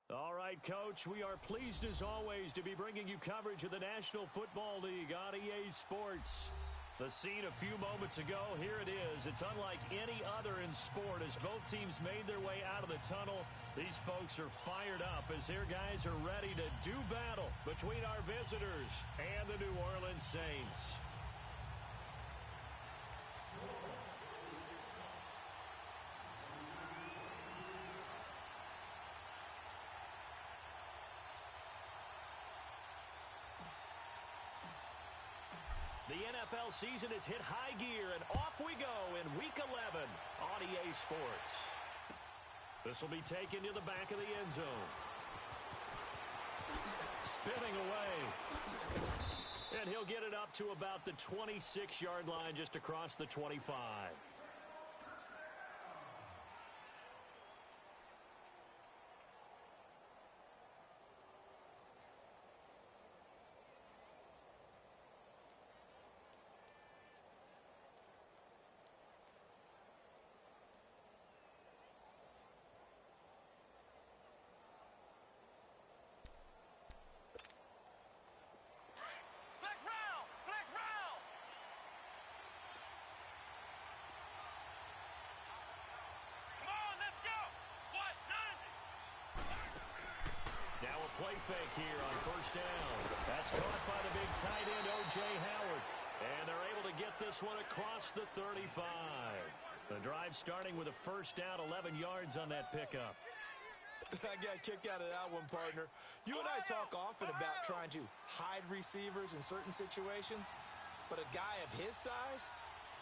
All right, Coach, we are pleased as always to be bringing you coverage of the National Football League on EA Sports. The scene a few moments ago, here it is. It's unlike any other in sport as both teams made their way out of the tunnel. These folks are fired up as their guys are ready to do battle between our visitors and the New Orleans Saints. The NFL season has hit high gear, and off we go in Week 11 on EA Sports. This will be taken to the back of the end zone. Spinning away. And he'll get it up to about the 26-yard line just across the 25. Now a play fake here on first down. That's caught by the big tight end, O.J. Howard. And they're able to get this one across the 35. The drive starting with a first down, 11 yards on that pickup. I got a kick out of that one, partner. You and I talk often about trying to hide receivers in certain situations, but a guy of his size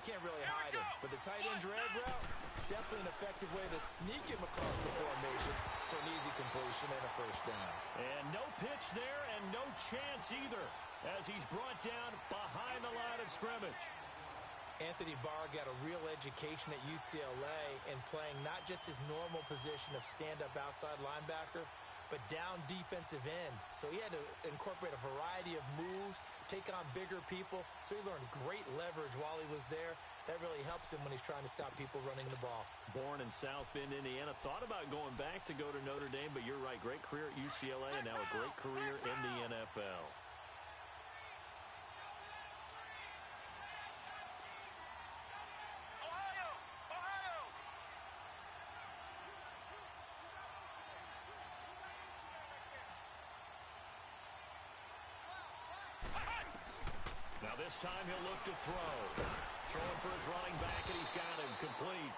can't really hide him. But the tight end drag route, definitely an effective way to sneak him across the formation for an easy completion and a first down. And no pitch there and no chance either as he's brought down behind the line of scrimmage. Anthony Barr got a real education at UCLA in playing not just his normal position of stand-up outside linebacker, but down defensive end. So he had to incorporate a variety of moves, take on bigger people. So he learned great leverage while he was there. That really helps him when he's trying to stop people running the ball. Born in South Bend, Indiana. Thought about going back to go to Notre Dame, but you're right. Great career at UCLA and now a great career in the NFL. Now this time he'll look to throw. Throwing for his running back, and he's got him complete.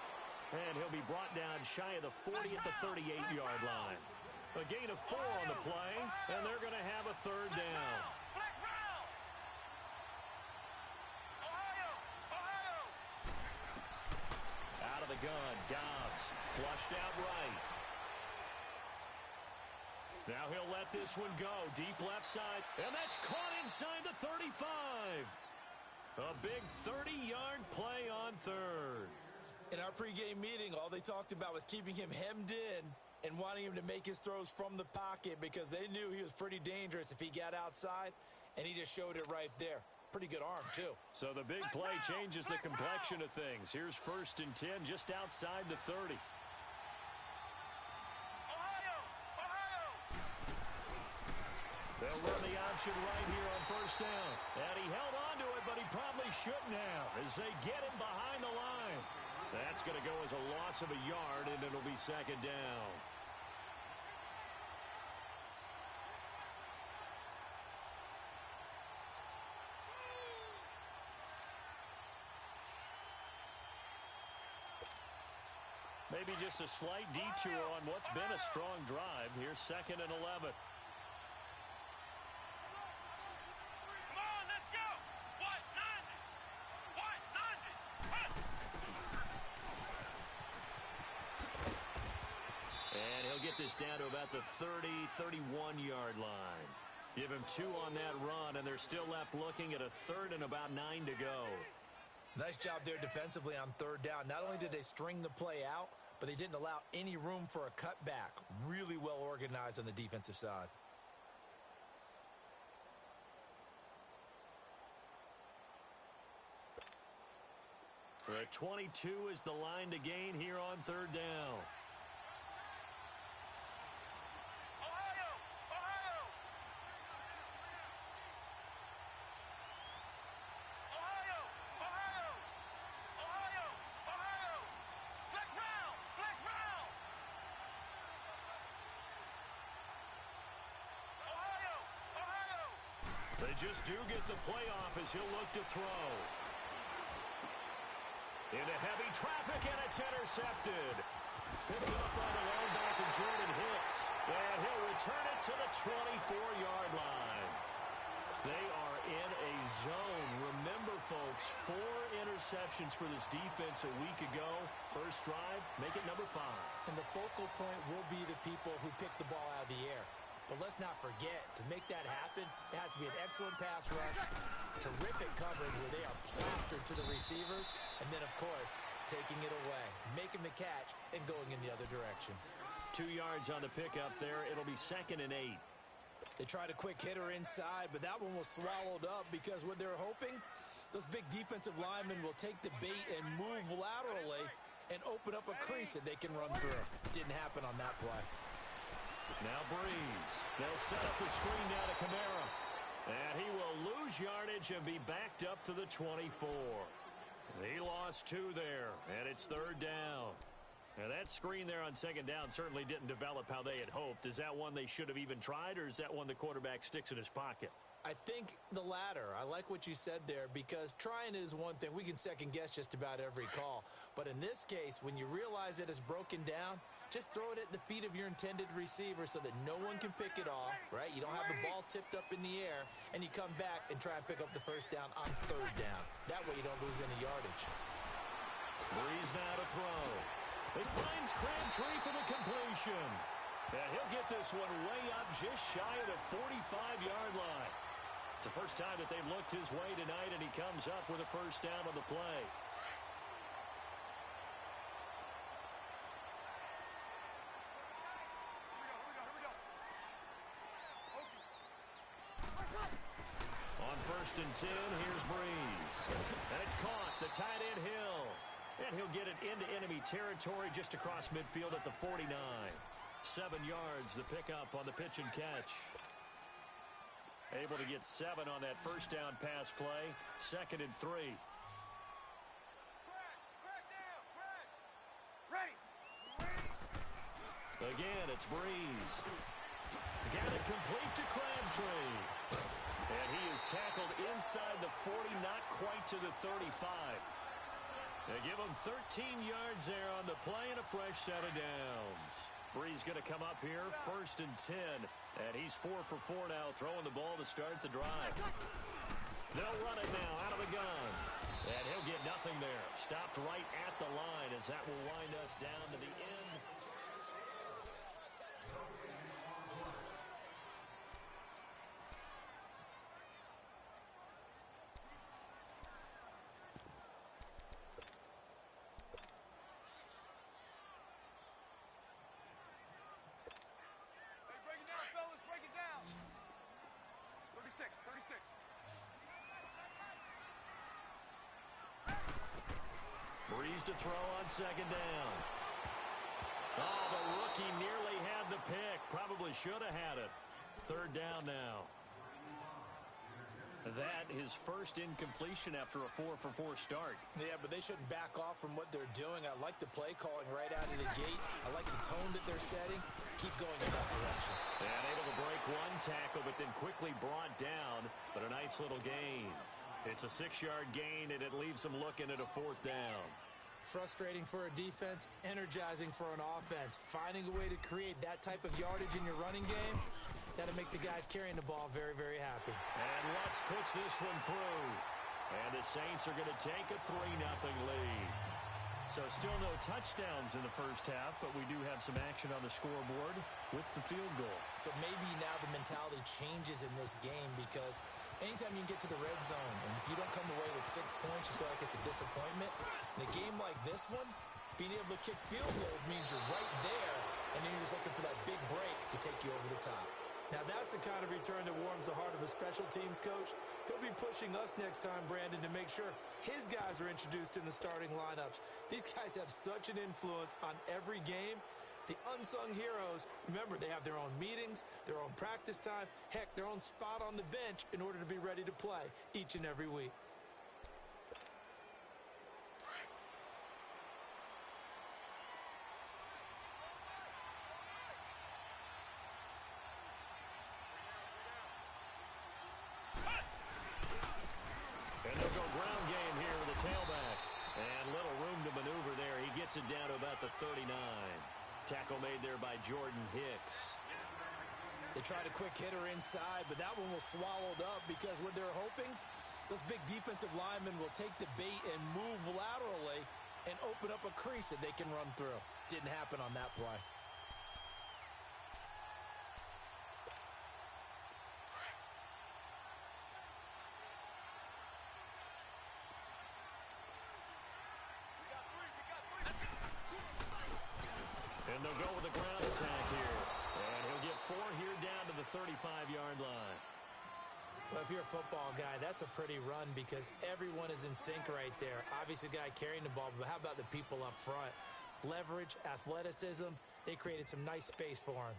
And he'll be brought down shy of the 40 at the 38-yard line. A gain of 4 on the play, and they're going to have a third down. Out of the gun, Dobbs flushed out right. Now he'll let this one go. Deep left side. And that's caught inside the 35. A big 30-yard play on third. In our pregame meeting, all they talked about was keeping him hemmed in and wanting him to make his throws from the pocket because they knew he was pretty dangerous if he got outside, and he just showed it right there. Pretty good arm, too. So the big play changes the complexion of things. Here's 1st and 10 just outside the 30. They'll run the option right here on first down. And he held on to it, but he probably shouldn't have as they get him behind the line. That's going to go as a loss of a yard, and it'll be second down. Maybe just a slight detour on what's been a strong drive. Here's 2nd and 11. And he'll get this down to about the 30, 31-yard line. Give him 2 on that run, and they're still left looking at a 3rd and about 9 to go. Nice job there defensively on 3rd down. Not only did they string the play out, but they didn't allow any room for a cutback. Really well organized on the defensive side. The 22 is the line to gain here on 3rd down. They just do get the playoff as he'll look to throw. Into heavy traffic, and it's intercepted. Picked up by the linebacker, Jordan Hicks. And he'll return it to the 24-yard line. They are in a zone. Remember, folks, 4 interceptions for this defense a week ago. First drive, make it number 5. And the focal point will be the people who pick the ball out of the air. But let's not forget, to make that happen, it has to be an excellent pass rush, terrific coverage where they are plastered to the receivers, and then, of course, taking it away, making the catch, and going in the other direction. 2 yards on the pickup there. It'll be 2nd and 8. They tried a quick hitter inside, but that one was swallowed up because what they're hoping, those big defensive linemen will take the bait and move laterally and open up a crease that they can run through. Didn't happen on that play. Now Breeze. They'll set up the screen now to Kamara. And he will lose yardage and be backed up to the 24. He lost 2 there, and it's 3rd down. Now that screen there on 2nd down certainly didn't develop how they had hoped. Is that one they should have even tried, or is that one the quarterback sticks in his pocket? I think the latter. I like what you said there because trying it is one thing. We can second guess just about every call. But in this case, when you realize that it's broken down, just throw it at the feet of your intended receiver so that no one can pick it off, right? You don't have the ball tipped up in the air, and you come back and try and pick up the first down on 3rd down. That way you don't lose any yardage. Breeze now to throw. It finds Crabtree for the completion. And he'll get this one way up just shy of the 45-yard line. It's the first time that they've looked his way tonight, and he comes up with a first down on the play. On 1st and 10, here's Breeze. And it's caught, the tight end Hill. And he'll get it into enemy territory just across midfield at the 49. 7 yards, the pickup on the pitch and catch. Able to get 7 on that first down pass play. 2nd and 3. Again, it's Breeze. Got it complete to Crabtree. And he is tackled inside the 40, not quite to the 35. They give him 13 yards there on the play and a fresh set of downs. Breeze going to come up here, 1st and 10. And he's 4 for 4 now, throwing the ball to start the drive. They'll run it now out of the gun. And he'll get nothing there. Stopped right at the line as that will wind us down to the end. Breeze to throw on 2nd down. Oh, the rookie nearly had the pick. Probably should have had it. 3rd down now. That is first incompletion after a 4 for 4 start. Yeah, but they shouldn't back off from what they're doing. I like the play calling right out of the gate. I like the tone that they're setting. Keep going in that direction. And able to break 1 tackle, but then quickly brought down. But a nice little gain. It's a 6-yard gain, and it leaves them looking at a 4th down. Frustrating for a defense, energizing for an offense. Finding a way to create that type of yardage in your running game, that'll make the guys carrying the ball very, very happy. And Lutz puts this one through. And the Saints are going to take a 3-0 lead. So still no touchdowns in the first half, but we do have some action on the scoreboard with the field goal. So maybe now the mentality changes in this game because anytime you can get to the red zone, and if you don't come away with 6 points, you feel like it's a disappointment. In a game like this one, being able to kick field goals means you're right there, and then you're just looking for that big break to take you over the top. Now, that's the kind of return that warms the heart of a special teams coach. He'll be pushing us next time, Brandon, to make sure his guys are introduced in the starting lineups. These guys have such an influence on every game. The unsung heroes, remember, they have their own meetings, their own practice time, heck, their own spot on the bench in order to be ready to play each and every week. to maneuver there. He gets it down to about the 39. Tackle made there by Jordan Hicks. They tried a quick hitter inside, but that one was swallowed up because what they're hoping, those big defensive linemen will take the bait and move laterally and open up a crease that they can run through. Didn't happen on that play. And they'll go with a ground attack here. And he'll get 4 here down to the 35-yard line. Well, if you're a football guy, that's a pretty run because everyone is in sync right there. Obviously, the guy carrying the ball, but how about the people up front? Leverage, athleticism, they created some nice space for him.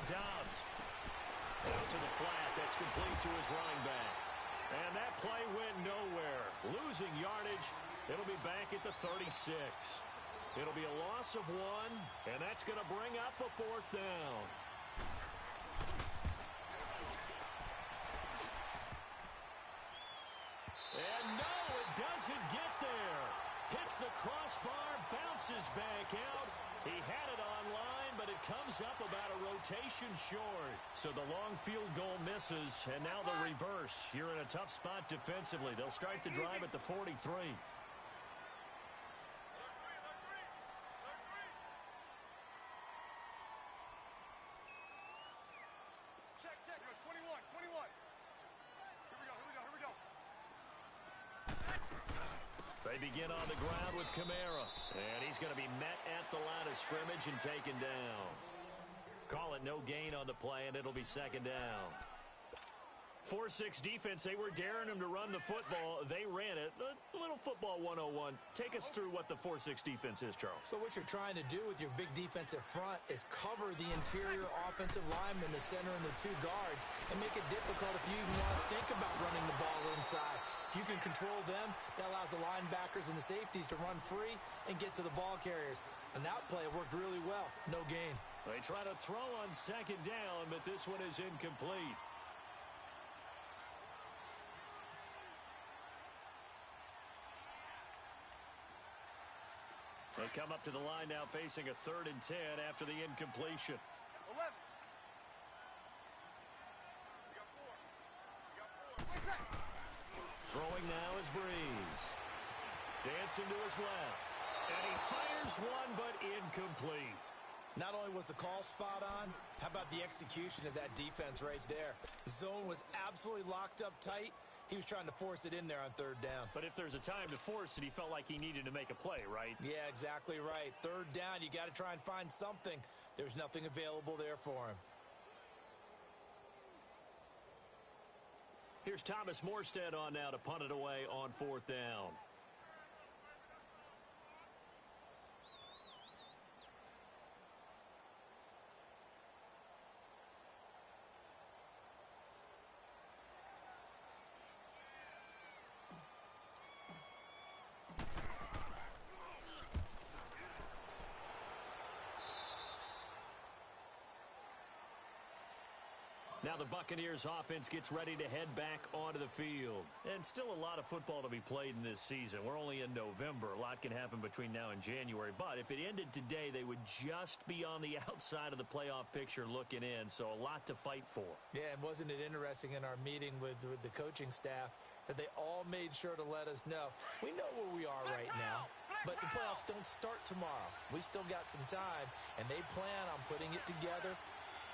Dobbs out to the flat. That's complete to his running back. And that play went nowhere. Losing yardage. It'll be back at the 36. It'll be a loss of 1, and that's going to bring up a 4th down. And no, it doesn't get there. Hits the crossbar, bounces back out. He had it online, but it comes up about a rotation short. So the long field goal misses, and now the reverse. You're in a tough spot defensively. They'll start the drive at the 43. Check, 21. Here we go. They begin on the ground with Kamara. And he's going to be met at the line of scrimmage and taken down. Call it no gain on the play, and it'll be 2nd down. 4-6 defense, they were daring him to run the football. They ran it. A little football 101. Take us through what the 4-6 defense is, Charles. So what you're trying to do with your big defensive front is cover the interior offensive lineman, the center, and the 2 guards, and make it difficult if you even want to think about running the ball inside. If you can control them, that allows the linebackers and the safeties to run free and get to the ball carriers. And that play worked really well. No gain. They try to throw on 2nd down, but this one is incomplete. They come up to the line now facing a 3rd and 10 after the incompletion. 11. We got 4. Throwing now is Breeze. Dancing to his left. And he fires one, but incomplete. Not only was the call spot on, how about the execution of that defense right there? The zone was absolutely locked up tight. He was trying to force it in there on 3rd down. But if there's a time to force it, he felt like he needed to make a play, right? Yeah, exactly right. 3rd down, you got to try and find something. There's nothing available there for him. Here's Thomas Morstead on now to punt it away on 4th down. Now the Buccaneers offense gets ready to head back onto the field. And still a lot of football to be played in this season. We're only in November. A lot can happen between now and January. But if it ended today, they would just be on the outside of the playoff picture looking in. So a lot to fight for. Yeah, and wasn't it interesting in our meeting with the coaching staff that they all made sure to let us know, we know where we are right now, but the playoffs don't start tomorrow. We still got some time, and they plan on putting it together,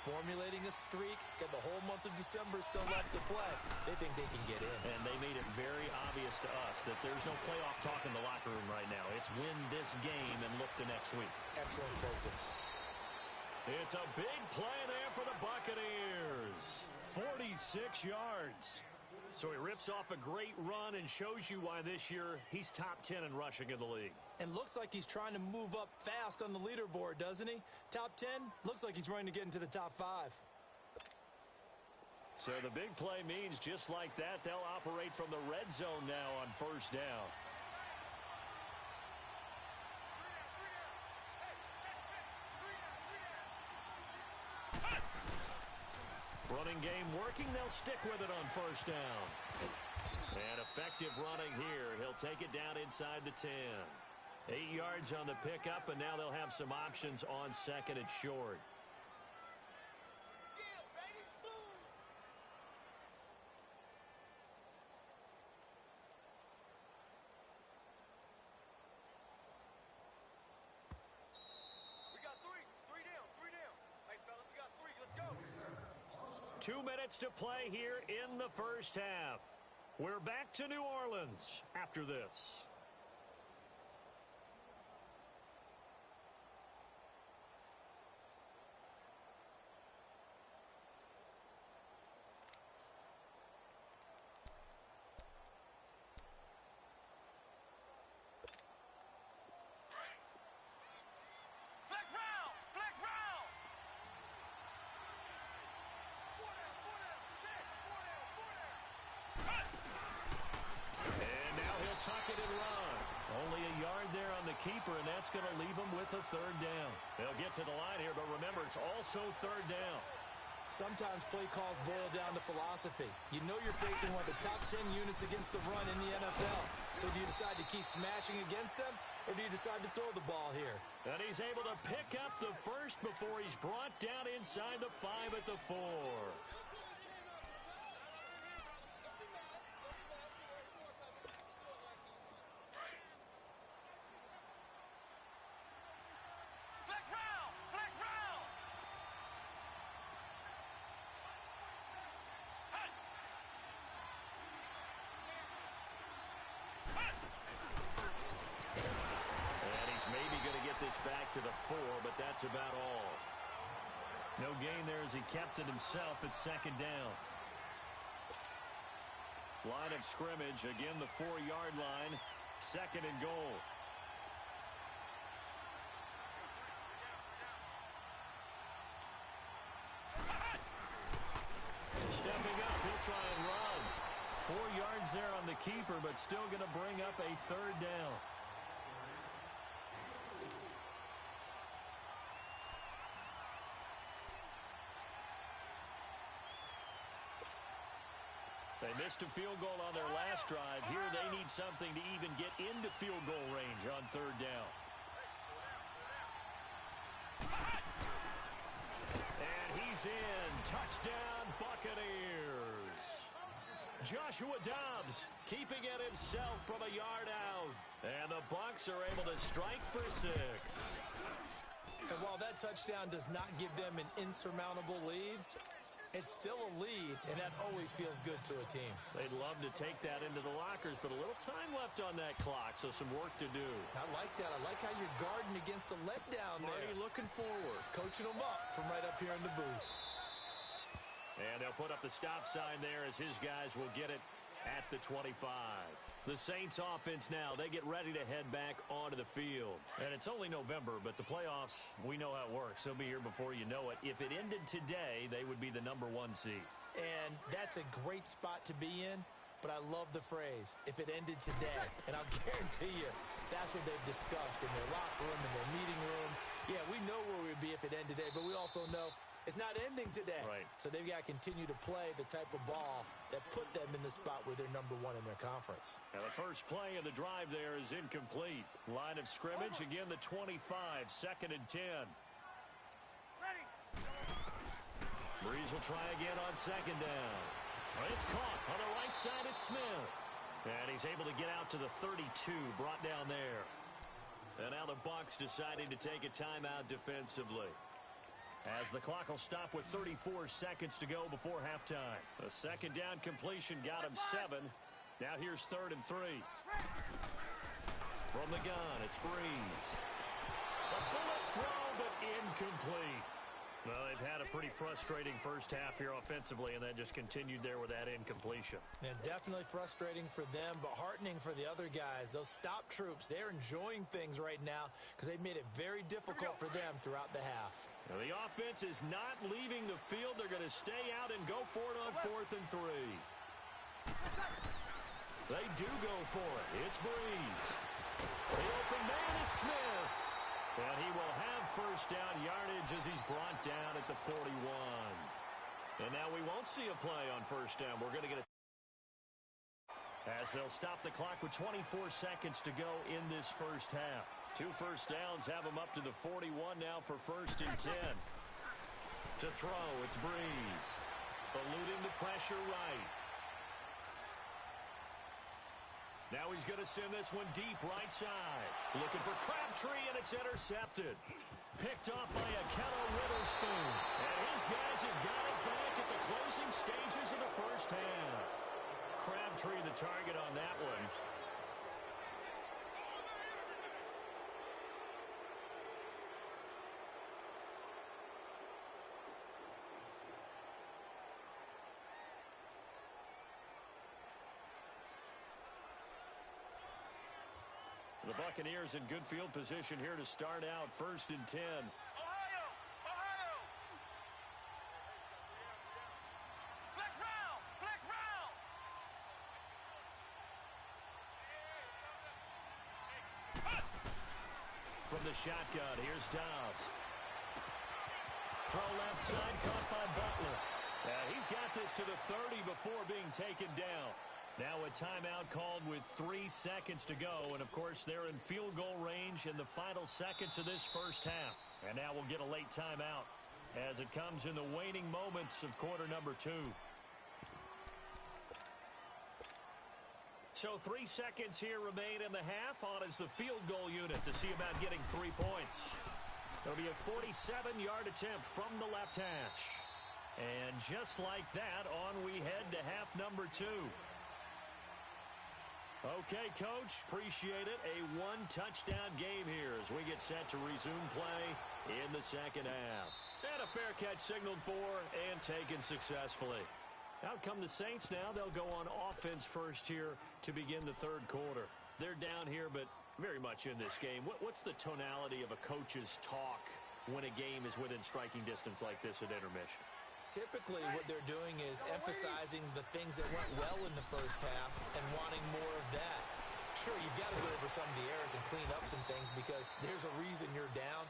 formulating a streak, got the whole month of December still left to play. They think they can get in. And they made it very obvious to us that there's no playoff talk in the locker room right now. It's win this game and look to next week. Excellent focus. It's a big play there for the Buccaneers. 46 yards. So he rips off a great run and shows you why this year he's top 10 in rushing in the league. And looks like he's trying to move up fast on the leaderboard, doesn't he? Top 10, looks like he's running to get into the top 5. So the big play means just like that, they'll operate from the red zone now on first down. Running game working, they'll stick with it on first down. And effective running here. He'll take it down inside the 10. 8 yards on the pickup, and now they'll have some options on second and short. We got three down. Hey, fellas, we got 3. Let's go. 2 minutes to play here in the first half. We're back to New Orleans after this. Flex round. 4 down. Check. 4 down. And now he'll tuck it and run. Only a yard there on the keeper, and that's going to leave him with a third down. They'll get to the line here, but remember, it's also third down. Sometimes play calls boil down to philosophy. You know you're facing one of the top 10 units against the run in the NFL. So do you decide to keep smashing against them, or do you decide to throw the ball here? And he's able to pick up the first before he's brought down inside the 5 at the 4. Flex round. And he's maybe going to get this back to the 4, but that's about all. No gain there as he kept it himself at second down. Line of scrimmage, again the 4-yard line, second and goal. Stepping up, he'll try and run. 4 yards there on the keeper, but still going to bring up a third down. They missed a field goal on their last drive. Here they need something to even get into field goal range on third down. And he's in. Touchdown, Buccaneers. Joshua Dobbs keeping it himself from a yard out. And the Bucs are able to strike for 6. And while that touchdown does not give them an insurmountable lead, it's still a lead, and that always feels good to a team. They'd love to take that into the lockers, but a little time left on that clock, so some work to do. I like that. I like how you're guarding against a letdown there. Marty looking forward. Coaching them up from right up here in the booth. And they'll put up the stop sign there as his guys will get it at the 25. The Saints offense now, they get ready to head back onto the field. And it's only November, but the playoffs, we know how it works. They'll be here before you know it. If it ended today, they would be the number 1 seed. And that's a great spot to be in, but I love the phrase, if it ended today. And I'll guarantee you, that's what they've discussed in their locker room, in their meeting rooms. Yeah, we know where we'd be if it ended today, but we also know it's not ending today. Right. So they've got to continue to play the type of ball that put them in the spot where they're number 1 in their conference. Now the first play of the drive there is incomplete. Line of scrimmage, again the 25, second and 10. Ready. Breeze will try again on second down. It's caught on the right side at Smith. And he's able to get out to the 32, brought down there. And now the Bucs deciding to take a timeout defensively, as the clock will stop with 34 seconds to go before halftime. A second down completion got him 7. Now here's third and 3. From the gun, it's Breeze. A bullet throw, but incomplete. Well, they've had a pretty frustrating first half here offensively, and then just continued there with that incompletion. And definitely frustrating for them, but heartening for the other guys. Those stop troops, they're enjoying things right now because they've made it very difficult for them throughout the half. Now, the offense is not leaving the field. They're going to stay out and go for it on 4th and 3. They do go for it. It's Breeze. The open man is Smith. And he will have first down yardage as he's brought down at the 41. And now we won't see a play on first down. We're going to get a... as they'll stop the clock with 24 seconds to go in this first half. 2 first downs have them up to the 41 now for 1st and 10. To throw, it's Breeze. Eluding the pressure right. Now he's going to send this one deep right side. Looking for Crabtree, and it's intercepted. Picked off by Akello Witherspoon. And his guys have got it back at the closing stages of the first half. Crabtree the target on that one. The Buccaneers in good field position here to start out 1st and 10. Ohio! Ohio! Flex round! Flex round! From the shotgun, here's Dobbs. Throw left side, caught by Butler. He's got this to the 30 before being taken down. Now a timeout called with 3 seconds to go. And, of course, they're in field goal range in the final seconds of this first half. And now we'll get a late timeout as it comes in the waning moments of quarter number 2. So 3 seconds here remain in the half. On is the field goal unit to see about getting 3 points. It'll be a 47-yard attempt from the left hash. And just like that, on we head to half number 2. Okay, Coach, appreciate it. A 1-touchdown game here as we get set to resume play in the second half. And a fair catch signaled for and taken successfully. Out come the Saints now. They'll go on offense first here to begin the third quarter. They're down here, but very much in this game. What's the tonality of a coach's talk when a game is within striking distance like this at intermission? Typically, what they're doing is emphasizing the things that went well in the first half and wanting more of that. Sure, you've got to go over some of the errors and clean up some things because there's a reason you're down.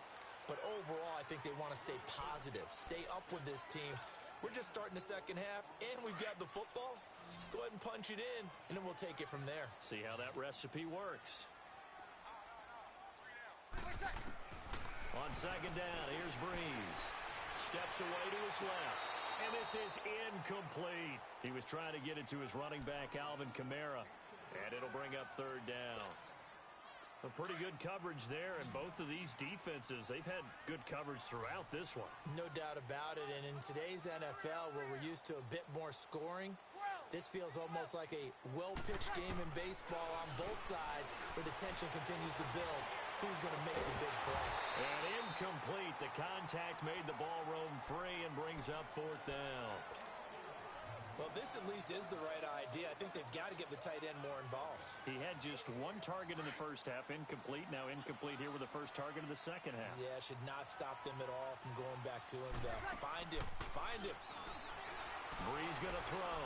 But overall, I think they want to stay positive, stay up with this team. We're just starting the second half, and we've got the football. Let's go ahead and punch it in, and then we'll take it from there. See how that recipe works. On second down, here's Breeze. Steps away to his left. And this is incomplete. He was trying to get it to his running back, Alvin Kamara. And it'll bring up third down. A pretty good coverage there, and both of these defenses, they've had good coverage throughout this one. No doubt about it, and in today's NFL, where we're used to a bit more scoring, this feels almost like a well-pitched game in baseball on both sides where the tension continues to build. Who's going to make the big play? And incomplete. The contact made the ball roam free and brings up fourth down. Well, this at least is the right idea. I think they've got to get the tight end more involved. He had just 1 target in the first half, incomplete. Now incomplete here with the first target of the second half. Yeah, should not stop them at all from going back to him, though. Find him. Find him. Breeze going to throw.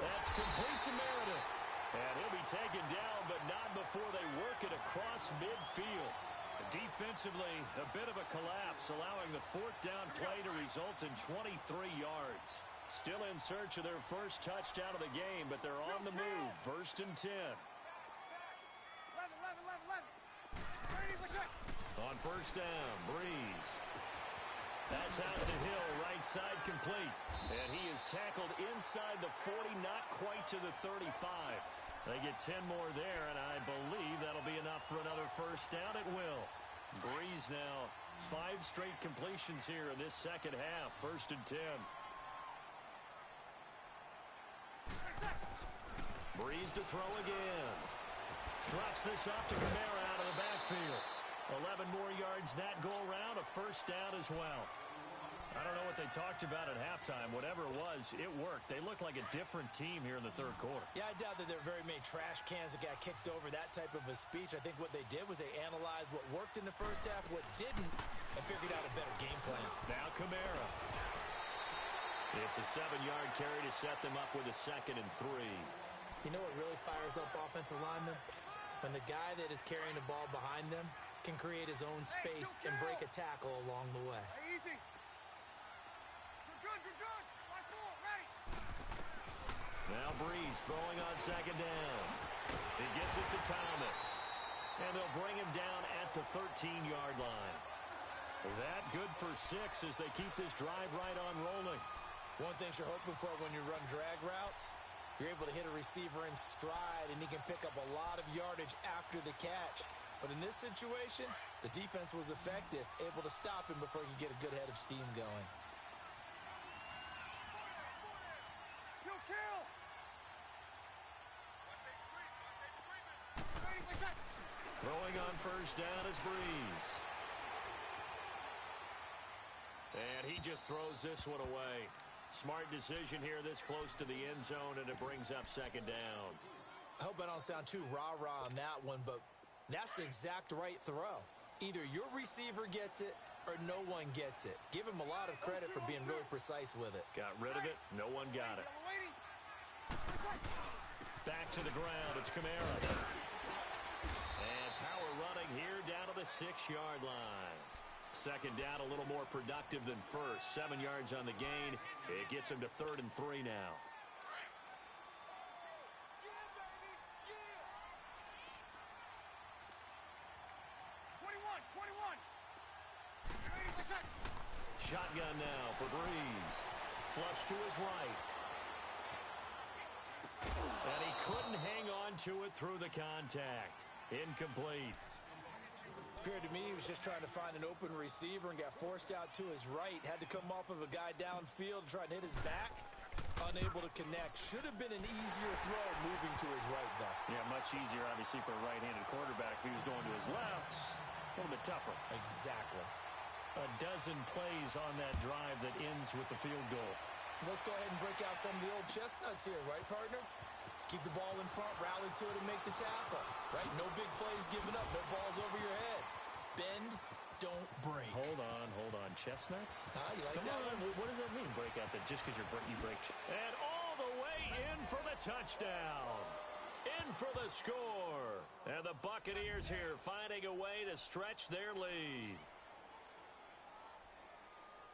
That's complete to Meredith. And he'll be taken down, but not before they work it across midfield. Defensively, a bit of a collapse, allowing the fourth down play to result in 23 yards. Still in search of their first touchdown of the game, but they're on the move. 1st and 10. 11. On first down, Breeze. That's out to Hill, right side complete. And he is tackled inside the 40, not quite to the 35. They get 10 more there, and I believe that'll be enough for another first down. It will. Breeze now, 5 straight completions here in this second half. 1st and 10. Breeze to throw again. Drops this off to Kamara out of the backfield. 11 more yards that go around, a first down as well. I don't know what they talked about at halftime. Whatever it was, it worked. They look like a different team here in the third quarter. Yeah, I doubt that there are very many trash cans that got kicked over, that type of a speech. I think what they did was they analyzed what worked in the first half, what didn't, and figured out a better game plan. Now Kamara. It's a 7-yard carry to set them up with a 2nd and 3. You know what really fires up offensive linemen? When the guy that is carrying the ball behind them can create his own space and break a tackle along the way. Hey, easy. Good. Line 4, ready. Now Breeze throwing on 2nd down. He gets it to Thomas. And they'll bring him down at the 13-yard line. That good for 6 as they keep this drive right on rolling. One thing you're hoping for when you run drag routes, you're able to hit a receiver in stride, and he can pick up a lot of yardage after the catch. But in this situation, the defense was effective, able to stop him before he could get a good head of steam going. Kill. Throwing on first down is Breeze. And he just throws this one away. Smart decision here this close to the end zone, and it brings up 2nd down. I hope I don't sound too rah-rah on that one, but that's the exact right throw. Either your receiver gets it or no one gets it. Give him a lot of credit for being really precise with it. Got rid of it. No one got it. Back to the ground. It's Kamara. And power running here down to the 6-yard line. 2nd down, a little more productive than first. 7 yards on the gain. It gets him to 3rd and 3 now. Shotgun now for Breeze. Flush to his right. And he couldn't hang on to it through the contact. Incomplete. Appeared to me he was just trying to find an open receiver and got forced out to his right. Had to come off of a guy downfield, trying to hit his back. Unable to connect. Should have been an easier throw moving to his right, though. Yeah, much easier, obviously, for a right-handed quarterback. If he was going to his left, a little bit tougher. Exactly. A dozen plays on that drive that ends with the field goal. Let's go ahead and break out some of the old chestnuts here, right, partner? Keep the ball in front, rally to it, and make the tackle. Right? No big plays given up. No balls over your head. Bend, don't break. Hold on. Chestnuts? You like Come that on. one? What does that mean, break out? That just because you break. And all the way in for the touchdown. In for the score. And the Buccaneers here finding a way to stretch their lead.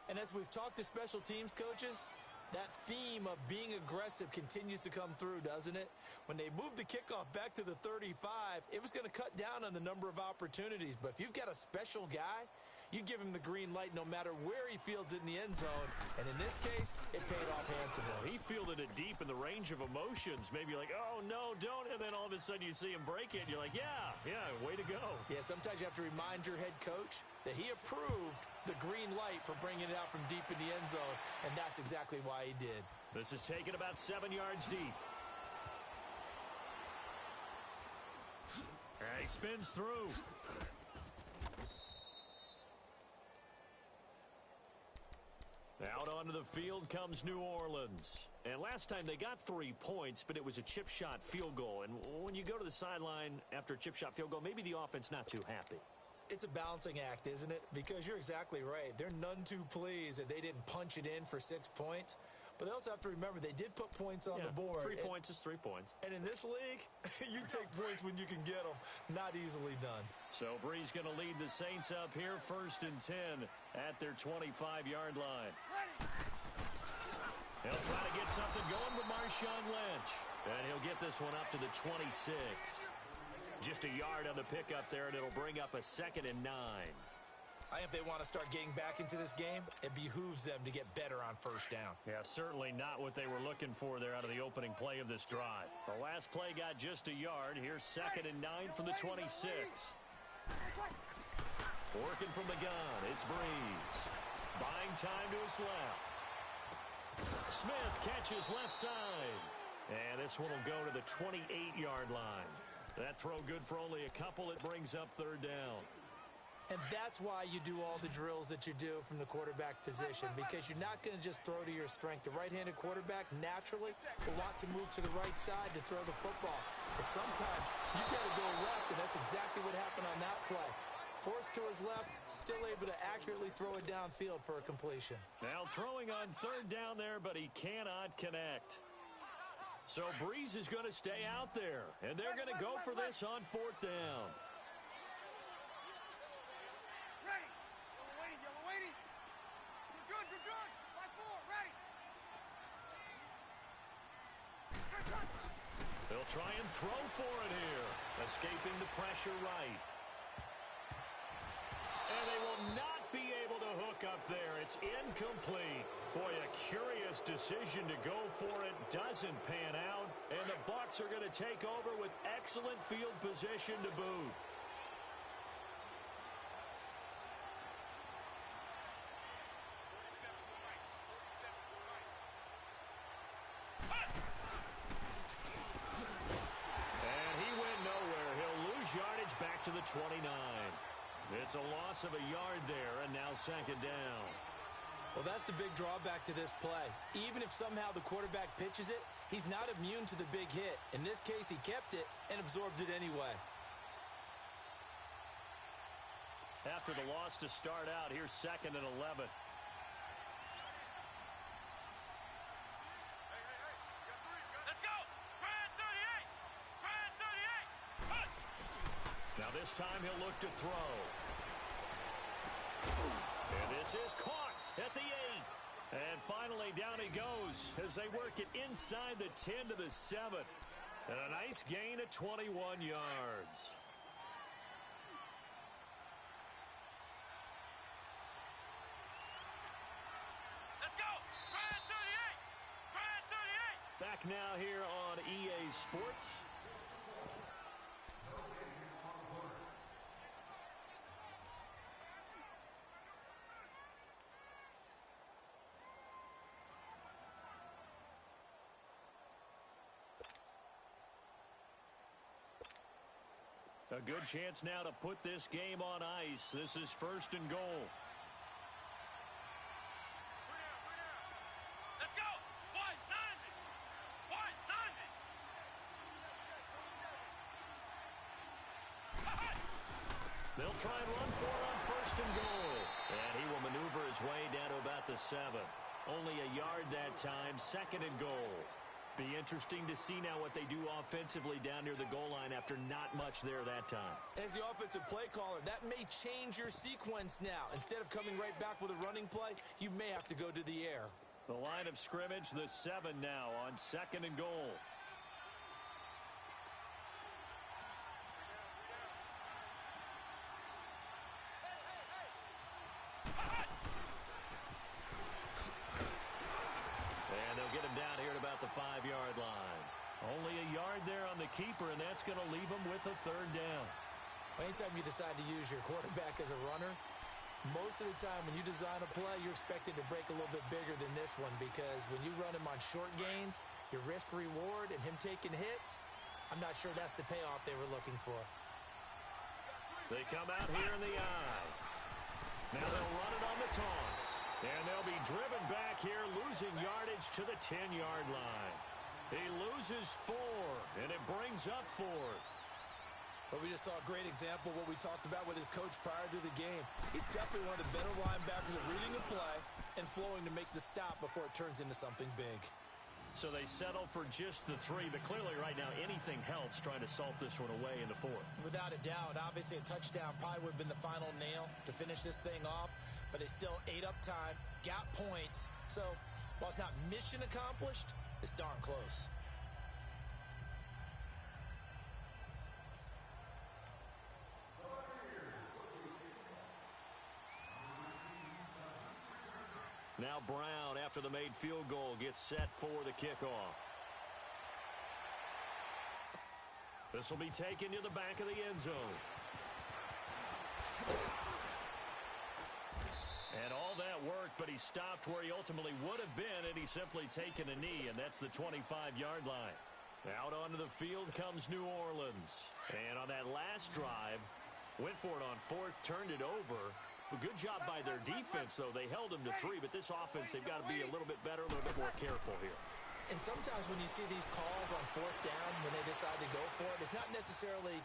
And as we've talked to special teams coaches, that theme of being aggressive continues to come through, doesn't it? When they moved the kickoff back to the 35, it was going to cut down on the number of opportunities. But if you've got a special guy, you give him the green light no matter where he fields it in the end zone. And in this case, it paid off handsomely. He fielded it deep in the range of emotions. Maybe like, oh, no, don't. And then all of a sudden you see him break it. And you're like, yeah, way to go. Yeah, sometimes you have to remind your head coach that he approved the green light for bringing it out from deep in the end zone. And that's exactly why he did. This is taken about 7 yards deep. And he spins through. Out onto the field comes New Orleans. And last time they got 3 points, but it was a chip shot field goal. And when you go to the sideline after a chip shot field goal, maybe the offense not too happy. It's a balancing act, isn't it? Because you're exactly right. They're none too pleased that they didn't punch it in for 6 points. But they also have to remember they did put points on the board. 3 points is 3 points. And in this league, you take points when you can get them. Not easily done. So Breeze going to lead the Saints up here 1st and 10 at their 25-yard line. He'll try to get something going with Marshawn Lynch. And he'll get this one up to the 26. Just a yard on the pickup there, and it'll bring up a 2nd and 9. I think if they want to start getting back into this game, it behooves them to get better on first down. Yeah, certainly not what they were looking for there out of the opening play of this drive. The last play got just a yard. Here's 2nd and 9 from the 26. Working from the gun, it's Breeze. Buying time to his left. Smith catches left side. And this one will go to the 28-yard line. That throw good for only a couple. It brings up 3rd down. And that's why you do all the drills that you do from the quarterback position, because you're not going to just throw to your strength. The right-handed quarterback naturally will want to move to the right side to throw the football. But sometimes you've got to go left, and that's exactly what happened on that play. Forced to his left, still able to accurately throw it downfield for a completion. Now throwing on third down there, but he cannot connect. So Breeze is going to stay out there, and they're going to go for this on fourth down. Ready. Yellow waiting. You're good. 5-4, ready. They'll try and throw for it here. Escaping the pressure right. And they will not be able to hook up there. It's incomplete. Boy, a curious decision to go for it. Doesn't pan out. And the Bucs are going to take over with excellent field position to boot. And he went nowhere. He'll lose yardage back to the 29. It's a loss of a yard there, and now second down. Well, that's the big drawback to this play. Even if somehow the quarterback pitches it, he's not immune to the big hit. In this case, he kept it and absorbed it anyway. After the loss to start out, here's second and 11. Let's go. Brad 38. Brad 38. Now this time he'll look to throw. And this is caught at the 8. And finally down he goes as they work it inside the 10 to the 7. And a nice gain of 21 yards. Let's go. Brad 38. Brad 38. Back now here on EA Sports. A good chance now to put this game on ice. This is first and goal. Let's go. 190. 190. They'll try and run for it on first and goal. And he will maneuver his way down to about the 7. Only a yard that time, second and goal. Be interesting to see now what they do offensively down near the goal line after not much there that time. As the offensive play caller, that may change your sequence now. Instead of coming right back with a running play, you may have to go to the air. The line of scrimmage, the 7 now on second and goal. And they'll get him down here at about the 5-yard line. Only a yard there on the keeper, and that's going to leave him with a third down. Anytime you decide to use your quarterback as a runner, most of the time when you design a play, you're expected to break a little bit bigger than this one, because when you run him on short gains, your risk-reward and him taking hits, I'm not sure that's the payoff they were looking for. They come out here in the eye. Now they'll run it on the toss. And they'll be driven back here, losing yardage to the 10-yard line. He loses 4, and it brings up 4th. But we just saw a great example of what we talked about with his coach prior to the game. He's definitely one of the better linebackers at reading a play and flowing to make the stop before it turns into something big. So they settle for just the 3, but clearly right now anything helps trying to salt this one away in the 4th. Without a doubt, obviously a touchdown probably would have been the final nail to finish this thing off. But they still ate up time, got points. So while it's not mission accomplished, it's darn close. Now Brown, after the made field goal, gets set for the kickoff. This will be taken to the back of the end zone. And all that worked, but he stopped where he ultimately would have been had he simply taken a knee, and that's the 25-yard line. Out onto the field comes New Orleans. And on that last drive, Went for it on fourth, turned it over. A good job by their defense, though. They held them to 3, but this offense, they've got to be a little bit better, a little bit more careful here. And sometimes when you see these calls on fourth down, when they decide to go for it, it's not necessarily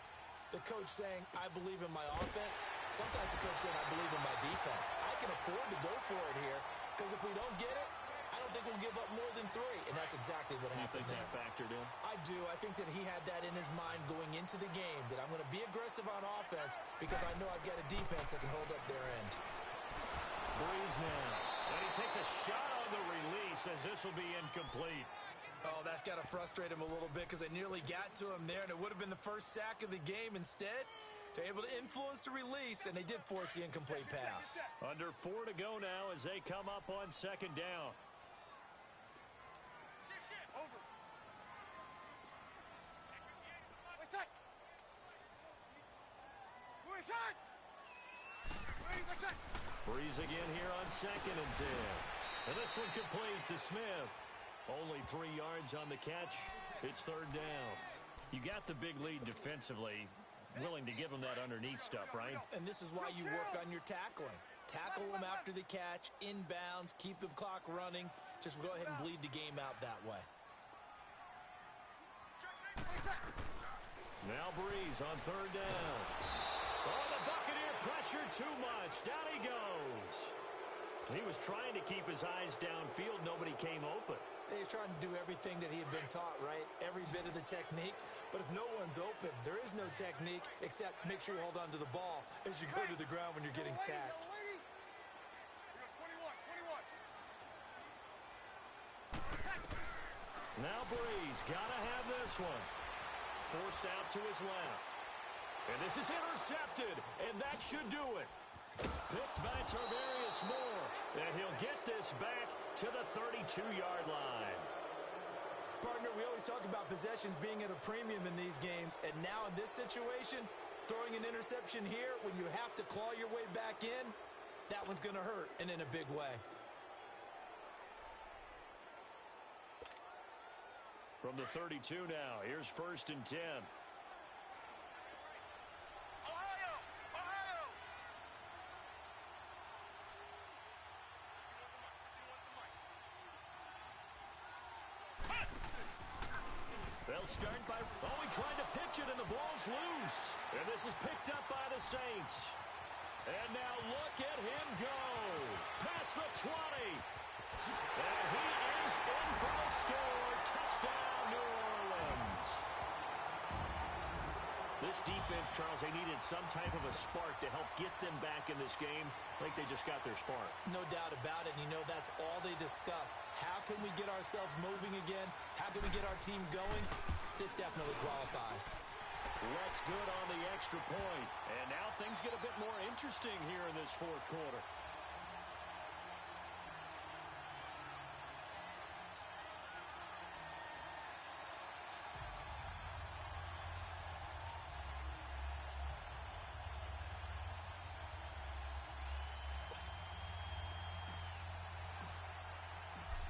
the coach saying, I believe in my offense. Sometimes the coach saying, I believe in my defense. I can afford to go for it here, because if we don't get it, I don't think we'll give up more than 3. And that's exactly what happened. You think that factored in? I do. I think that he had that in his mind going into the game, that I'm going to be aggressive on offense because I know I've got a defense that can hold up their end. Breeze now. And he takes a shot on the release as this will be incomplete. Oh, that's got to frustrate him a little bit because they nearly got to him there, and it would have been the first sack of the game. Instead, they're able to influence the release, and they did force the incomplete pass. Under 4 to go now as they come up on second down. Over. Breeze again here on 2nd and 10. And this one complete to Smith. Only 3 yards on the catch. It's 3rd down. You got the big lead defensively. Willing to give them that underneath stuff, right? And this is why you work on your tackling. Tackle them after the catch, inbounds, keep the clock running. Just go ahead and bleed the game out that way. Now Breeze on 3rd down. Oh, the Buccaneer pressure too much. Down he goes. He was trying to keep his eyes downfield. Nobody came open. He's trying to do everything that he had been taught, right? Every bit of the technique. But if no one's open, there is no technique except make sure you hold on to the ball as you go to the ground when you're getting sacked. Now Breeze got to have this one. Forced out to his left. And this is intercepted, and that should do it. Picked by Tarvarius Moore, and he'll get this back to the 32-yard line. Partner, we always talk about possessions being at a premium in these games, and now in this situation, throwing an interception here when you have to claw your way back in, that one's going to hurt, and in a big way. From the 32 now, here's 1st and 10. They'll start by, he tried to pitch it and the ball's loose. And this is picked up by the Saints. And now look at him go. Past the 20. And he is in for the score. Touchdown, New Orleans. This defense, Charles, they needed some type of a spark to help get them back in this game. I think they just got their spark. No doubt about it. You know, that's all they discussed. How can we get ourselves moving again? How can we get our team going? This definitely qualifies. Let's good on the extra point. And now things get a bit more interesting here in this 4th quarter.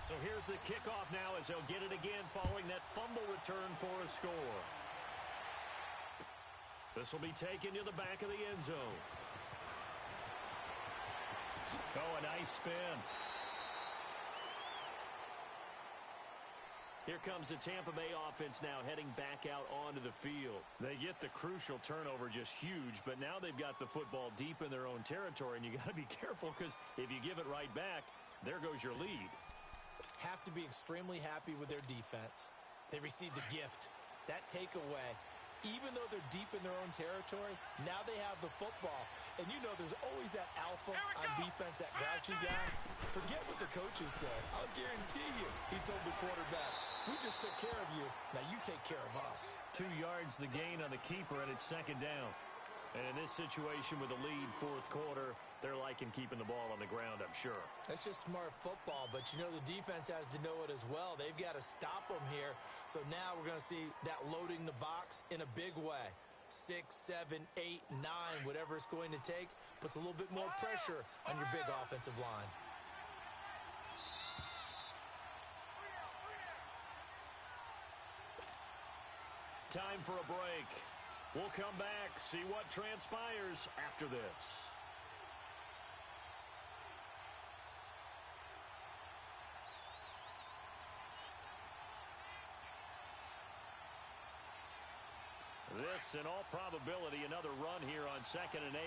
So here's the kickoff now as they'll get it again following that fumble return for a score. This will be taken to the back of the end zone. Oh, a nice spin. Here comes the Tampa Bay offense now heading back out onto the field. They get the crucial turnover just huge, but now they've got the football deep in their own territory, and you got to be careful because if you give it right back, there goes your lead. Have to be extremely happy with their defense. They received a gift. That takeaway, even though they're deep in their own territory, now they have the football. And you know there's always that alpha on defense, that grouchy guy. Forget what the coaches said. I'll guarantee you, he told the quarterback, we just took care of you. Now you take care of us. 2 yards the gain on the keeper, and it's 2nd down. And in this situation with the lead 4th quarter, they're liking keeping the ball on the ground, I'm sure. That's just smart football, but you know the defense has to know it as well. They've got to stop them here. So now we're going to see that loading the box in a big way. 6, 7, 8, 9, whatever it's going to take, puts a little bit more pressure on your big offensive line. Time for a break. We'll come back, see what transpires after this. This, in all probability, another run here on 2nd and 8.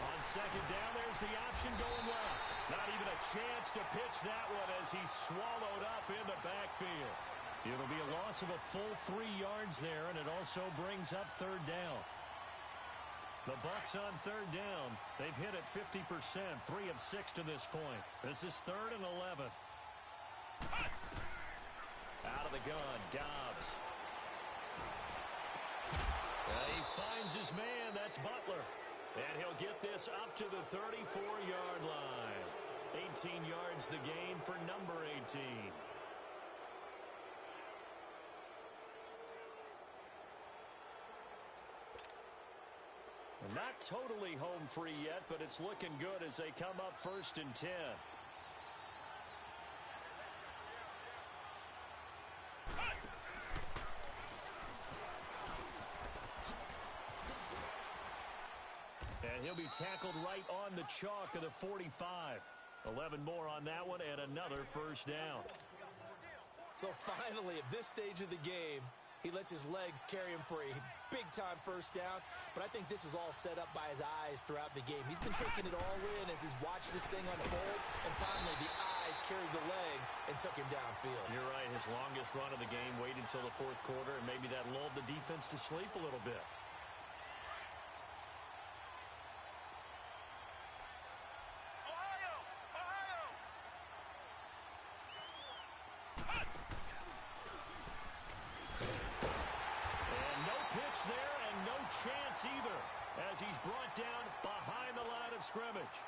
On 2nd down, there's the option going left. Not even a chance to pitch that one as he's swallowed up in the backfield. It'll be a loss of a full 3 yards there, and it also brings up 3rd down. The Bucs on 3rd down. They've hit it 50%, 3 of 6 to this point. This is 3rd and 11. Out of the gun, Dobbs. He finds his man. That's Butler. And he'll get this up to the 34-yard line. 18 yards the gain for number 18. Not totally home free yet, but it's looking good as they come up 1st and 10. And he'll be tackled right on the chalk of the 45. 11 more on that one and another 1st down. So finally, at this stage of the game, he lets his legs carry him for a big-time 1st down, but I think this is all set up by his eyes throughout the game. He's been taking it all in as he's watched this thing unfold, and finally the eyes carried the legs and took him downfield. You're right. His longest run of the game waited until the 4th quarter, and maybe that lulled the defense to sleep a little bit. Either, as he's brought down behind the line of scrimmage.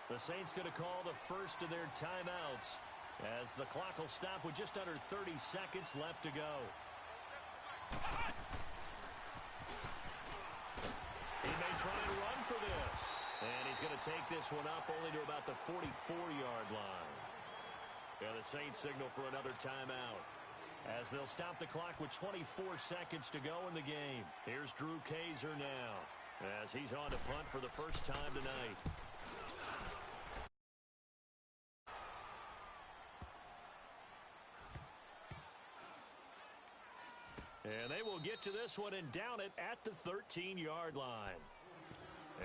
The Saints going to call the first of their timeouts as the clock will stop with just under 30 seconds left to go. He may try and run for this, and he's going to take this one up only to about the 44-yard line. Yeah, the Saints signal for another timeout, as they'll stop the clock with 24 seconds to go in the game. Here's Drew Kaiser now, as he's on to punt for the first time tonight. And they will get to this one and down it at the 13-yard line.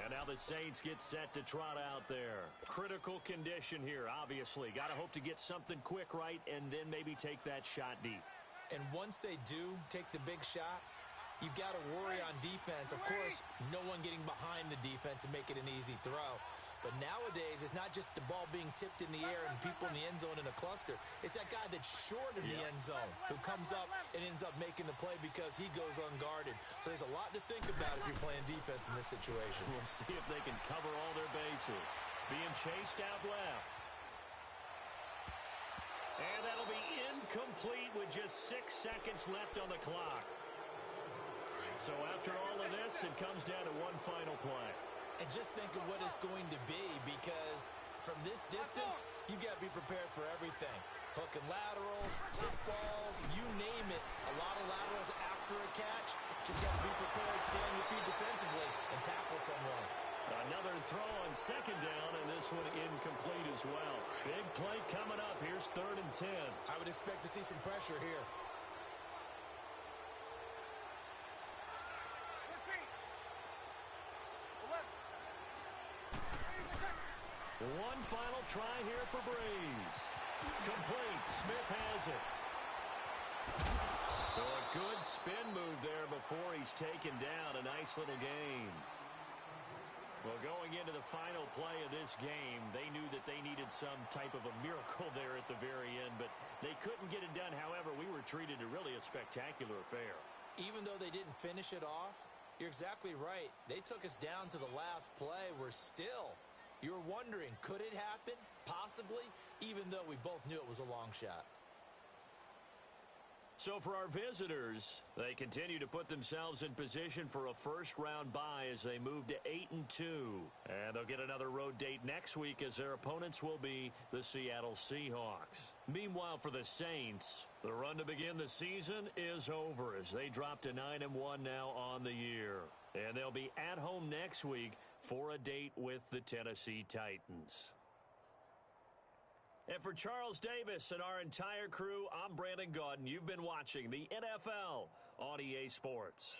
And now the Saints get set to trot out there. Critical condition here, obviously. Got to hope to get something quick right and then maybe take that shot deep. And once they do take the big shot, you've got to worry on defense. Of course, no one getting behind the defense and make it an easy throw. But nowadays, it's not just the ball being tipped in the air and people in the end zone in a cluster. It's that guy that's short of the end zone who comes up and ends up making the play because he goes unguarded. So there's a lot to think about if you're playing defense in this situation. We'll see if they can cover all their bases. Being chased out left. And that'll be incomplete with just 6 seconds left on the clock. So after all of this, it comes down to one final play. And just think of what it's going to be, because from this distance, you've got to be prepared for everything. Hook and laterals, tip balls, you name it. A lot of laterals after a catch. Just got to be prepared, stay on your feet defensively, and tackle someone. Another throw on second down, and this one incomplete as well. Big play coming up. Here's 3rd and 10. I would expect to see some pressure here. One final try here for Breeze. Complete. Smith has it. So a good spin move there before he's taken down. A nice little gain. Well, going into the final play of this game, they knew that they needed some type of a miracle there at the very end, but they couldn't get it done. However, we were treated to really a spectacular affair. Even though they didn't finish it off, you're exactly right. They took us down to the last play. We're still... You're wondering, could it happen? Possibly, even though we both knew it was a long shot. So for our visitors, they continue to put themselves in position for a first-round bye as they move to 8-2. And they'll get another road date next week as their opponents will be the Seattle Seahawks. Meanwhile, for the Saints, the run to begin the season is over as they drop to 9-1 now on the year. And they'll be at home next week for a date with the Tennessee Titans. And for Charles Davis and our entire crew, I'm Brandon Gaudin. You've been watching the NFL on EA Sports.